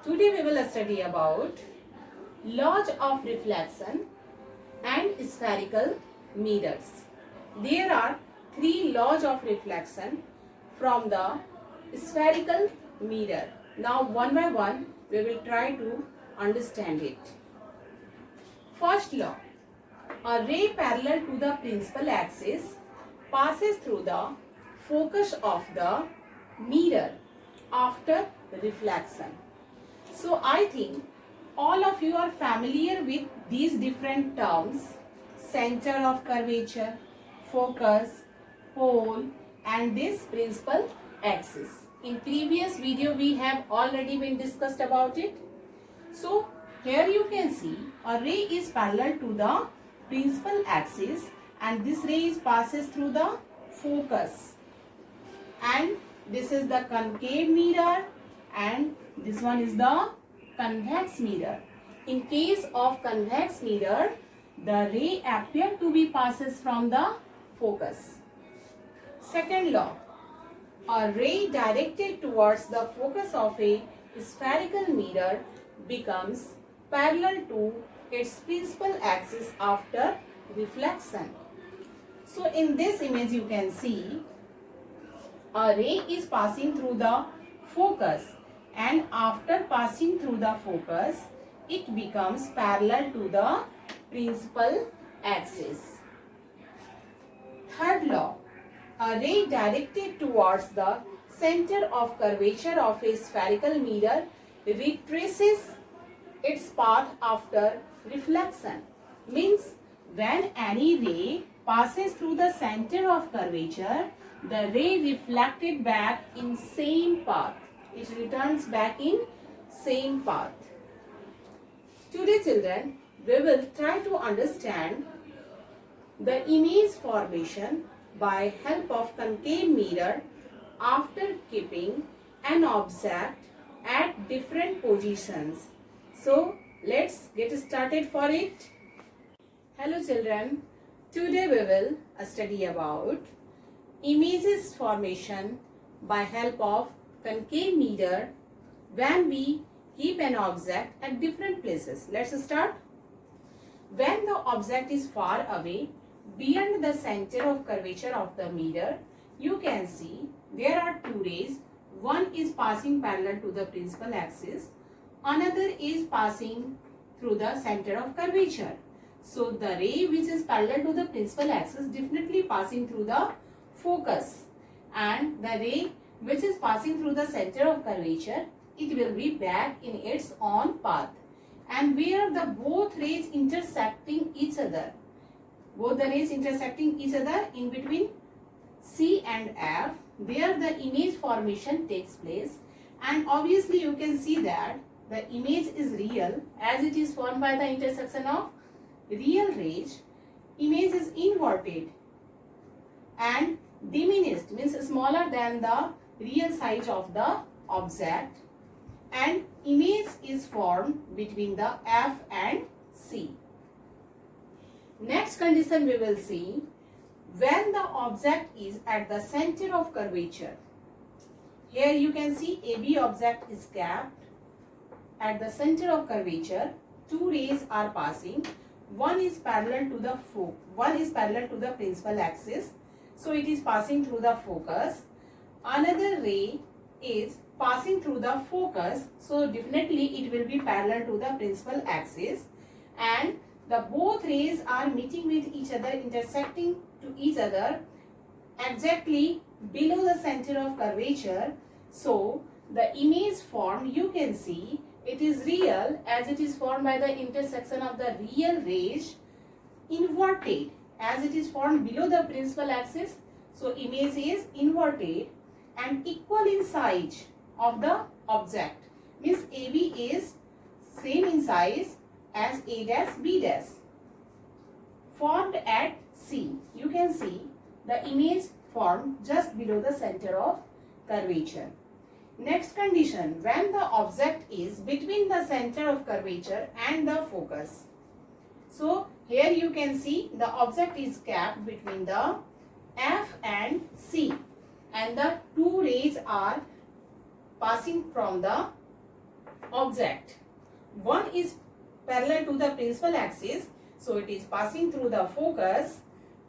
Today we will study about laws of reflection and spherical mirrors. There are three laws of reflection from the spherical mirror. Now one by one we will try to understand it. First law, a ray parallel to the principal axis passes through the focus of the mirror after reflection. So I think all of you are familiar with these different terms: center of curvature, focus, pole, and this principal axis. In previous video we have already been discussed about it. So here you can see a ray is parallel to the principal axis and this ray passes through the focus, and this is the concave mirror and this one is the convex mirror. In case of convex mirror, the ray appear to be passes from the focus. Second law, a ray directed towards the focus of a spherical mirror becomes parallel to its principal axis after reflection. So in this image you can see a ray is passing through the focus, and after passing through the focus it becomes parallel to the principal axis. Third law, a ray directed towards the center of curvature of a spherical mirror retraces its path after reflection. Means when any ray passes through the center of curvature, the ray reflected back in same path. It returns back in same path. Today children, we will try to understand the image formation by help of concave mirror after keeping an object at different positions. So let's get started for it. Hello children, today we will study about images formation by help of concave mirror when we keep an object at different places. Let's start. When the object is far away beyond the center of curvature of the mirror, you can see there are two rays. One is passing parallel to the principal axis, another is passing through the center of curvature. So the ray which is parallel to the principal axis definitely passing through the focus, and the ray which is passing through the center of curvature, it will be back in its own path. And where the both rays intersecting each other, both the rays intersecting each other in between C and F, there the image formation takes place. And obviously you can see that the image is real as it is formed by the intersection of real rays. Image is inverted and diminished, means smaller than the real size of the object, and image is formed between the F and C. Next condition we will see when the object is at the center of curvature. Here you can see AB object is kept at the center of curvature. Two rays are passing. One is parallel to the principal axis, so it is passing through the focus. Another ray is passing through the focus, so definitely it will be parallel to the principal axis, and the both rays are meeting with each other, intersecting to each other exactly below the center of curvature. So the image formed, you can see it is real as it is formed by the intersection of the real rays, inverted as it is formed below the principal axis. So image is inverted and equal in size of the object, means AB is same in size as A dash B dash, formed at C. You can see the image formed just below the center of curvature. Next condition, when the object is between the center of curvature and the focus. So here you can see the object is kept between the F and C, and the two rays are passing from the object. One is parallel to the principal axis, so it is passing through the focus.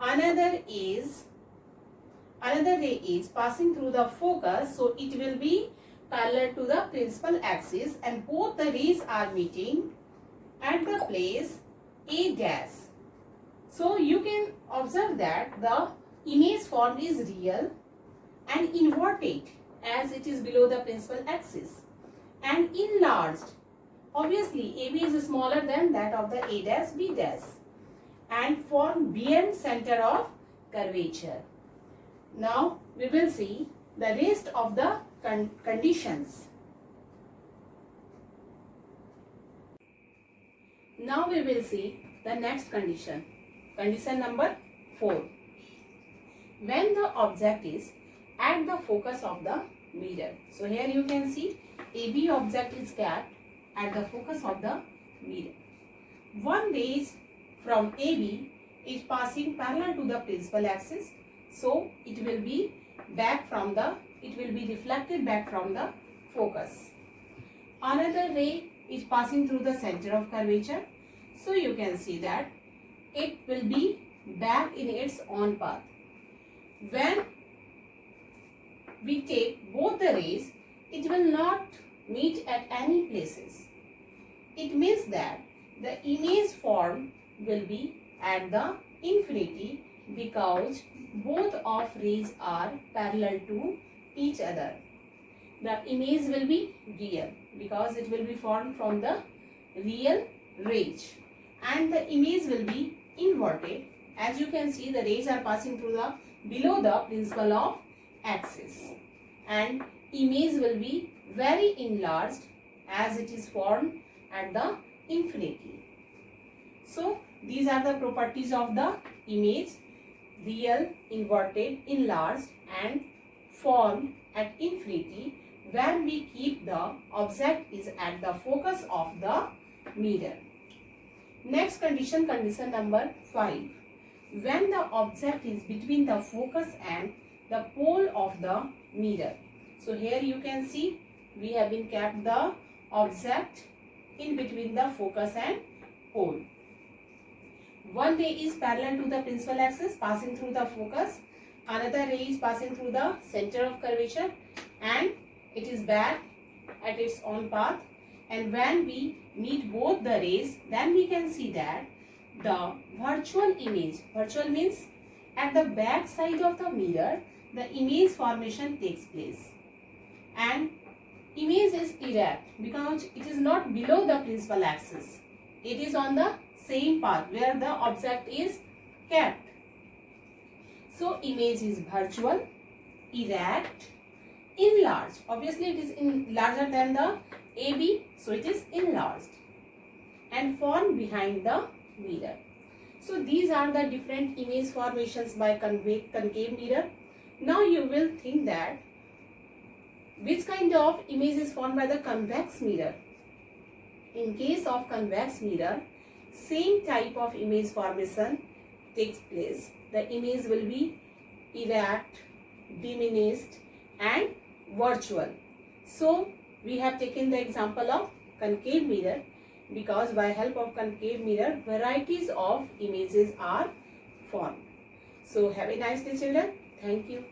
Another ray is passing through the focus, so it will be parallel to the principal axis, and both the rays are meeting at the place A dash. So you can observe that the image formed is real and inverted as it is below the principal axis, and enlarged. Obviously AB is smaller than that of the A dash B dash, and form beyond center of curvature. Now we will see the rest of the conditions. Now we will see the next condition. Condition number 4. When the object is at the focus of the mirror. So here you can see AB object is kept at the focus of the mirror. One ray from AB is passing parallel to the principal axis, so it will be reflected back from the focus. Another ray is passing through the center of curvature, so you can see that it will be back in its own path. When we take both the rays, it will not meet at any places. It means that the image form will be at the infinity because both of rays are parallel to each other. The image will be real because it will be formed from the real rays, and the image will be inverted. As you can see, the rays are passing through the below the principal of axis, and image will be very enlarged as it is formed at the infinity. So these are the properties of the image: real, inverted, enlarged, and formed at infinity when we keep the object is at the focus of the mirror. Next condition, condition number 5. When the object is between the focus and the pole of the mirror. So here you can see we have been kept the object in between the focus and pole. One ray is parallel to the principal axis passing through the focus. Another ray is passing through the center of curvature, and it is back at its own path. And when we meet both the rays, then we can see that the virtual image, virtual means at the back side of the mirror, the image formation takes place. And image is erect because it is not below the principal axis. It is on the same path where the object is kept. So image is virtual, erect, enlarged. Obviously it is larger than the AB, so it is enlarged, and formed behind the mirror. So these are the different image formations by concave mirror. Now you will think that which kind of image is formed by the convex mirror. In case of convex mirror, same type of image formation takes place. The image will be erect, diminished, and virtual. So we have taken the example of concave mirror because by help of concave mirror, varieties of images are formed. So have a nice day, children. Thank you.